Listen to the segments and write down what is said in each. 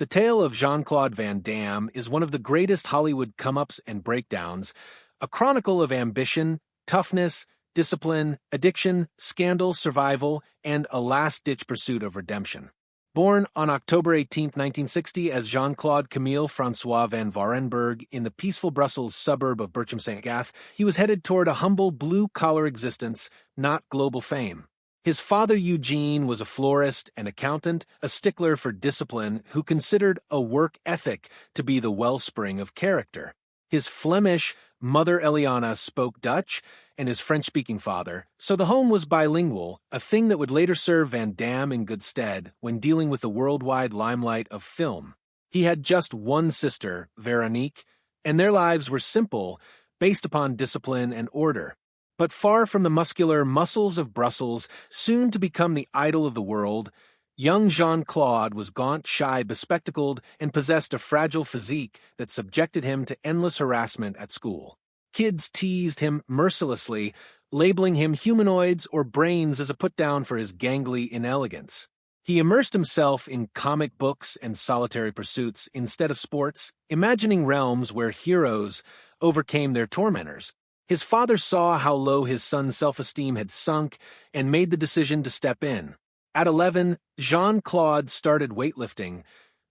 The tale of Jean-Claude Van Damme is one of the greatest Hollywood come-ups and breakdowns, a chronicle of ambition, toughness, discipline, addiction, scandal, survival, and a last-ditch pursuit of redemption. Born on October 18, 1960 as Jean-Claude Camille François van Varenberg in the peaceful Brussels suburb of Berchem-Saint-Gath, he was headed toward a humble blue-collar existence, not global fame. His father Eugene was a florist and accountant, a stickler for discipline who considered a work ethic to be the wellspring of character. His Flemish mother Eliana spoke Dutch, and his French-speaking father, so the home was bilingual, a thing that would later serve Van Damme in good stead when dealing with the worldwide limelight of film. He had just one sister, Veronique, and their lives were simple, based upon discipline and order. But far from the muscular muscles of Brussels, soon to become the idol of the world, young Jean-Claude was gaunt, shy, bespectacled, and possessed a fragile physique that subjected him to endless harassment at school. Kids teased him mercilessly, labeling him humanoids or brains as a put-down for his gangly inelegance. He immersed himself in comic books and solitary pursuits instead of sports, imagining realms where heroes overcame their tormentors. His father saw how low his son's self-esteem had sunk and made the decision to step in. At 11, Jean-Claude started weightlifting,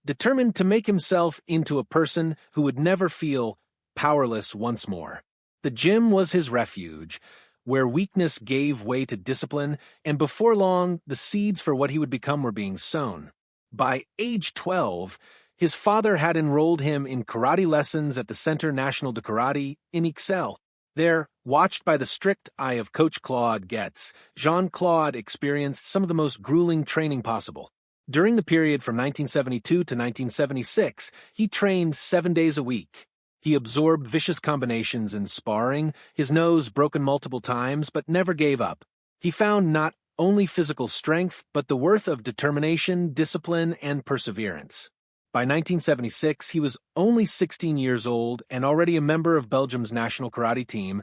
determined to make himself into a person who would never feel powerless once more. The gym was his refuge, where weakness gave way to discipline, and before long, the seeds for what he would become were being sown. By age 12, his father had enrolled him in karate lessons at the Centre National de Karate in Ixelles. There, watched by the strict eye of Coach Claude Getz, Jean-Claude experienced some of the most grueling training possible. During the period from 1972 to 1976, he trained 7 days a week. He absorbed vicious combinations in sparring, his nose broken multiple times, but never gave up. He found not only physical strength, but the worth of determination, discipline, and perseverance. By 1976, he was only 16 years old and already a member of Belgium's national karate team,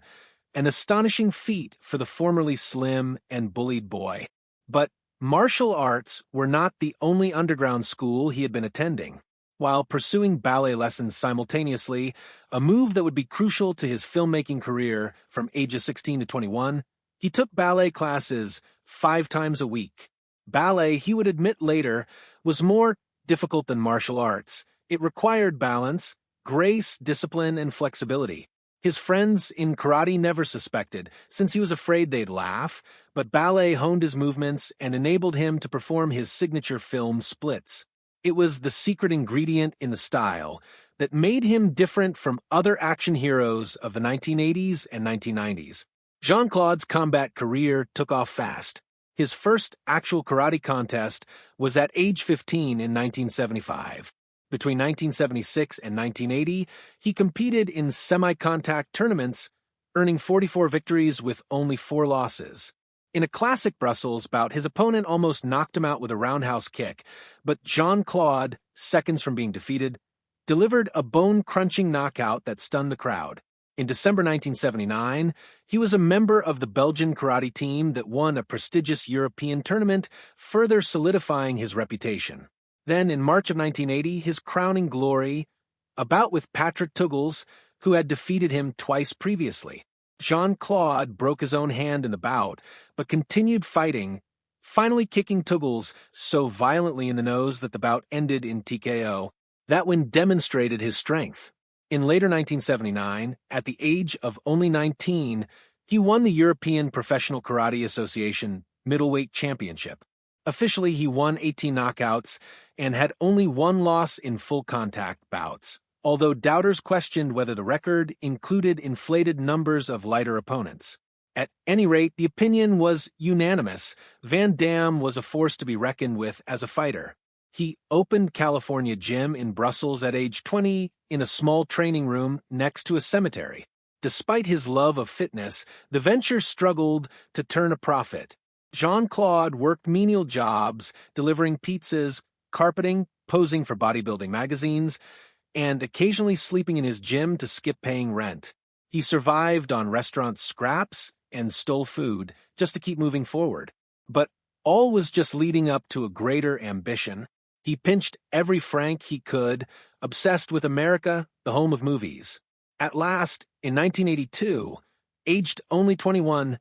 an astonishing feat for the formerly slim and bullied boy. But martial arts were not the only underground school he had been attending. While pursuing ballet lessons simultaneously, a move that would be crucial to his filmmaking career from ages 16 to 21, he took ballet classes 5 times a week. Ballet, he would admit later, was more difficult than martial arts. It required balance, grace, discipline, and flexibility. His friends in karate never suspected, since he was afraid they'd laugh, but ballet honed his movements and enabled him to perform his signature film splits. It was the secret ingredient in the style that made him different from other action heroes of the 1980s and 1990s. Jean-Claude's combat career took off fast. His first actual karate contest was at age 15 in 1975. Between 1976 and 1980, he competed in semi-contact tournaments, earning 44 victories with only 4 losses. In a classic Brussels bout, his opponent almost knocked him out with a roundhouse kick, but Jean-Claude, seconds from being defeated, delivered a bone-crunching knockout that stunned the crowd. In December 1979, he was a member of the Belgian karate team that won a prestigious European tournament, further solidifying his reputation. Then, in March of 1980, his crowning glory, a bout with Patrick Tuggles, who had defeated him twice previously. Jean-Claude broke his own hand in the bout, but continued fighting, finally kicking Tuggles so violently in the nose that the bout ended in TKO. That one demonstrated his strength. In later 1979, at the age of only 19, he won the European Professional Karate Association Middleweight Championship. Officially, he won 18 knockouts and had only 1 loss in full-contact bouts, although doubters questioned whether the record included inflated numbers of lighter opponents. At any rate, the opinion was unanimous. Van Damme was a force to be reckoned with as a fighter. He opened California Gym in Brussels at age 20 in a small training room next to a cemetery. Despite his love of fitness, the venture struggled to turn a profit. Jean-Claude worked menial jobs, delivering pizzas, carpeting, posing for bodybuilding magazines, and occasionally sleeping in his gym to skip paying rent. He survived on restaurant scraps and stole food just to keep moving forward. But all was just leading up to a greater ambition. He pinched every franc he could, obsessed with America, the home of movies. At last, in 1982, aged only 21,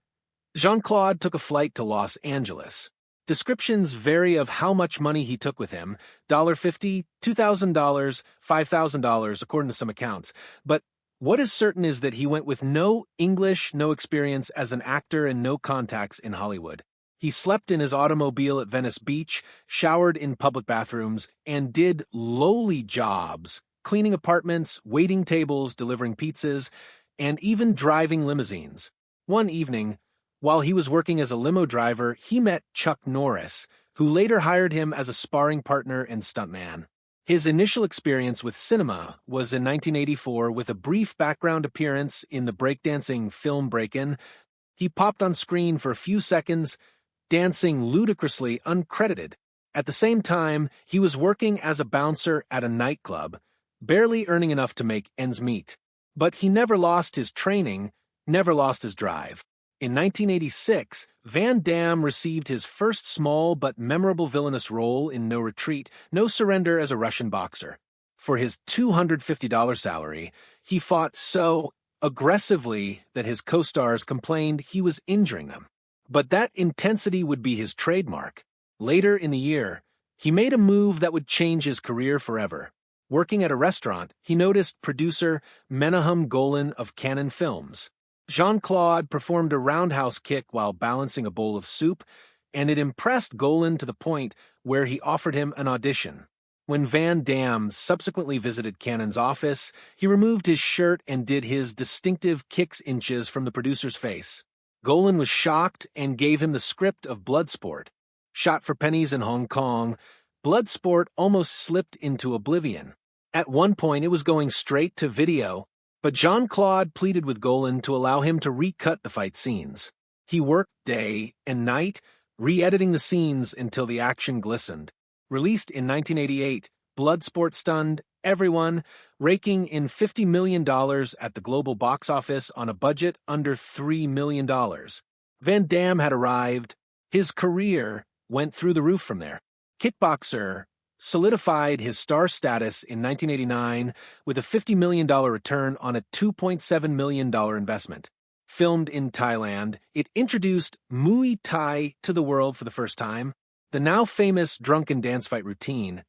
Jean-Claude took a flight to Los Angeles. Descriptions vary of how much money he took with him, $50, $2,000, $5,000 according to some accounts. But what is certain is that he went with no English, no experience as an actor, and no contacts in Hollywood. He slept in his automobile at Venice Beach, showered in public bathrooms, and did lowly jobs, cleaning apartments, waiting tables, delivering pizzas, and even driving limousines. One evening, while he was working as a limo driver, he met Chuck Norris, who later hired him as a sparring partner and stuntman. His initial experience with cinema was in 1984 with a brief background appearance in the breakdancing film Break-In. He popped on screen for a few seconds, dancing ludicrously uncredited. At the same time, he was working as a bouncer at a nightclub, barely earning enough to make ends meet. But he never lost his training, never lost his drive. In 1986, Van Damme received his first small but memorable villainous role in No Retreat, No Surrender as a Russian boxer. For his $250 salary, he fought so aggressively that his co-stars complained he was injuring them. But that intensity would be his trademark. Later in the year, he made a move that would change his career forever. Working at a restaurant, he noticed producer Menahem Golan of Cannon Films. Jean-Claude performed a roundhouse kick while balancing a bowl of soup, and it impressed Golan to the point where he offered him an audition. When Van Damme subsequently visited Cannon's office, he removed his shirt and did his distinctive kicks inches from the producer's face. Golan was shocked and gave him the script of Bloodsport. Shot for pennies in Hong Kong, Bloodsport almost slipped into oblivion. At one point, it was going straight to video, but Jean-Claude pleaded with Golan to allow him to recut the fight scenes. He worked day and night, re-editing the scenes until the action glistened. Released in 1988, Bloodsport stunned everyone, raking in $50 million at the global box office on a budget under $3 million. Van Damme had arrived. His career went through the roof from there. Kickboxer solidified his star status in 1989 with a $50 million return on a $2.7 million investment. Filmed in Thailand, it introduced Muay Thai to the world for the first time. The now famous drunken dance fight routine,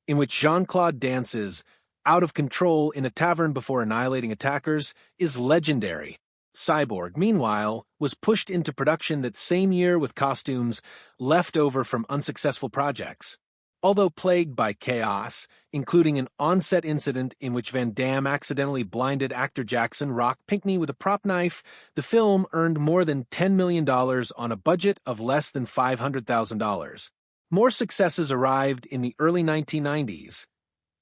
in which Jean-Claude dances out of control in a tavern before annihilating attackers, is legendary. Cyborg, meanwhile, was pushed into production that same year with costumes left over from unsuccessful projects. Although plagued by chaos, including an on-set incident in which Van Damme accidentally blinded actor Jackson Rock Pinckney with a prop knife, the film earned more than $10 million on a budget of less than $500,000. More successes arrived in the early 1990s.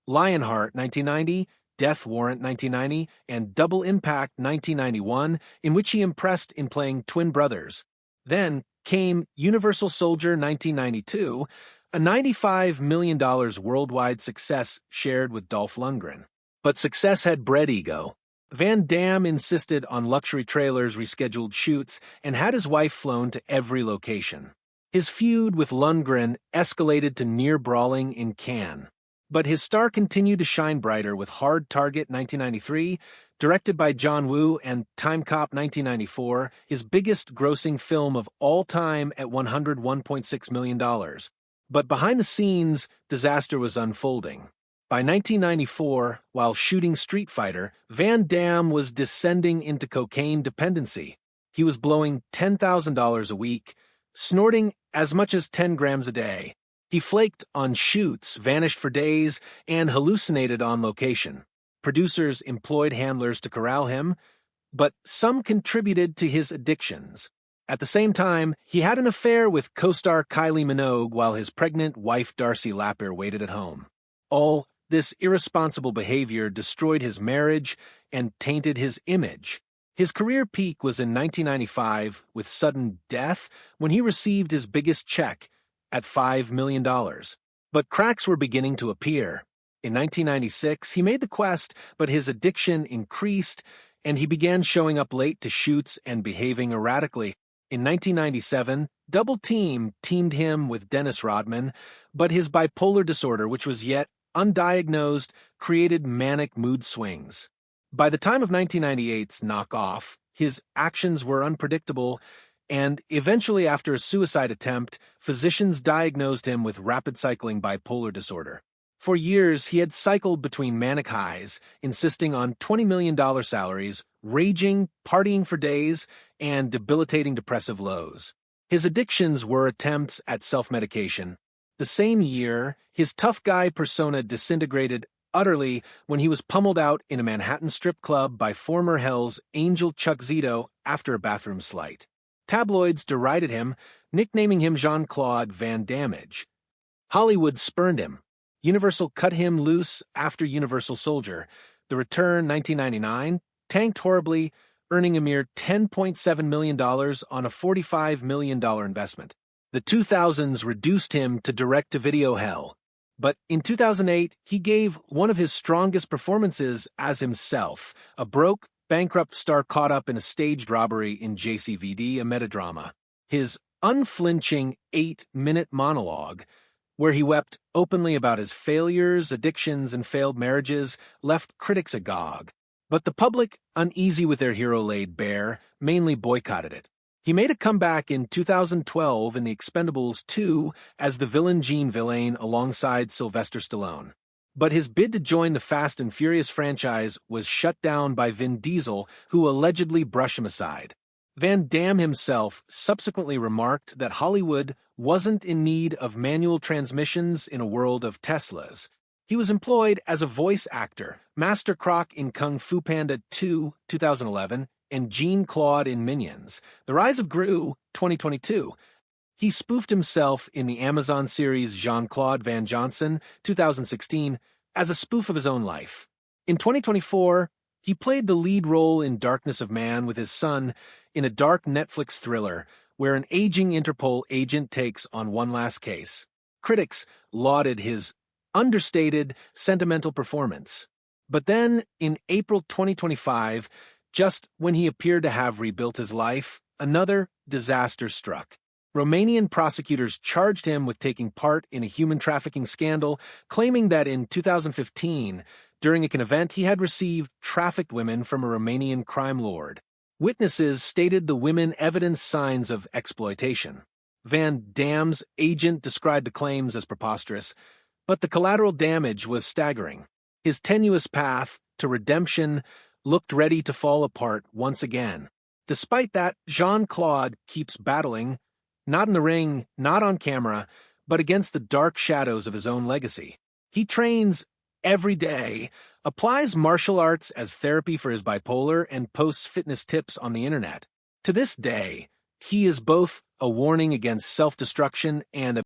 Lionheart 1990, Death Warrant 1990, and Double Impact 1991, in which he impressed in playing twin brothers. Then came Universal Soldier 1992, a $95 million worldwide success shared with Dolph Lundgren. But success had bred ego. Van Damme insisted on luxury trailers, rescheduled shoots, and had his wife flown to every location. His feud with Lundgren escalated to near brawling in Cannes. But his star continued to shine brighter with Hard Target 1993, directed by John Woo, and Time Cop 1994, his biggest grossing film of all time at $101.6 million. But behind the scenes, disaster was unfolding. By 1994, while shooting Street Fighter, Van Damme was descending into cocaine dependency. He was blowing $10,000 a week, snorting as much as 10 grams a day. He flaked on shoots, vanished for days, and hallucinated on location. Producers employed handlers to corral him, but some contributed to his addictions. At the same time, he had an affair with co-star Kylie Minogue while his pregnant wife Darcy Lapper waited at home. All this irresponsible behavior destroyed his marriage and tainted his image. His career peak was in 1995 with sudden death when he received his biggest check at $5 million. But cracks were beginning to appear. In 1996, he made the quest, but his addiction increased, and he began showing up late to shoots and behaving erratically. In 1997, Double Team teamed him with Dennis Rodman, but his bipolar disorder, which was yet undiagnosed, created manic mood swings. By the time of 1998's Knock Off, his actions were unpredictable, and eventually after a suicide attempt, physicians diagnosed him with rapid cycling bipolar disorder. For years, he had cycled between manic highs, insisting on $20 million salaries, raging, partying for days, and debilitating depressive lows. His addictions were attempts at self-medication. The same year, his tough guy persona disintegrated utterly when he was pummeled out in a Manhattan strip club by former Hell's Angel Chuck Zito after a bathroom slight. Tabloids derided him, nicknaming him Jean-Claude Van Damme. Hollywood spurned him. Universal cut him loose after Universal Soldier. The Return, 1999, tanked horribly, earning a mere $10.7 million on a $45 million investment. The 2000s reduced him to direct-to-video hell. But in 2008, he gave one of his strongest performances as himself, a broke, bankrupt star caught up in a staged robbery in JCVD, a metadrama. His unflinching 8-minute monologue, where he wept openly about his failures, addictions, and failed marriages, left critics agog. But the public, uneasy with their hero laid bare, mainly boycotted it. He made a comeback in 2012 in The Expendables 2 as the villain Jean Villain alongside Sylvester Stallone. But his bid to join the Fast and Furious franchise was shut down by Vin Diesel, who allegedly brushed him aside. Van Damme himself subsequently remarked that Hollywood wasn't in need of manual transmissions in a world of Teslas. He was employed as a voice actor, Master Croc in Kung Fu Panda 2, 2011, and Jean-Claude in Minions: The Rise of Gru, 2022. He spoofed himself in the Amazon series Jean-Claude Van Johnson, 2016, as a spoof of his own life. In 2024, he played the lead role in Darkness of Man with his son in a dark Netflix thriller where an aging Interpol agent takes on one last case. Critics lauded his understated, sentimental performance. But then, in April 2025, just when he appeared to have rebuilt his life, another disaster struck. Romanian prosecutors charged him with taking part in a human trafficking scandal, claiming that in 2015, during an event, he had received trafficked women from a Romanian crime lord. Witnesses stated the women evidenced signs of exploitation. Van Damme's agent described the claims as preposterous, but the collateral damage was staggering. His tenuous path to redemption looked ready to fall apart once again. Despite that, Jean-Claude keeps battling, not in the ring, not on camera, but against the dark shadows of his own legacy. He trains every day, applies martial arts as therapy for his bipolar, and posts fitness tips on the internet. To this day, he is both a warning against self-destruction and a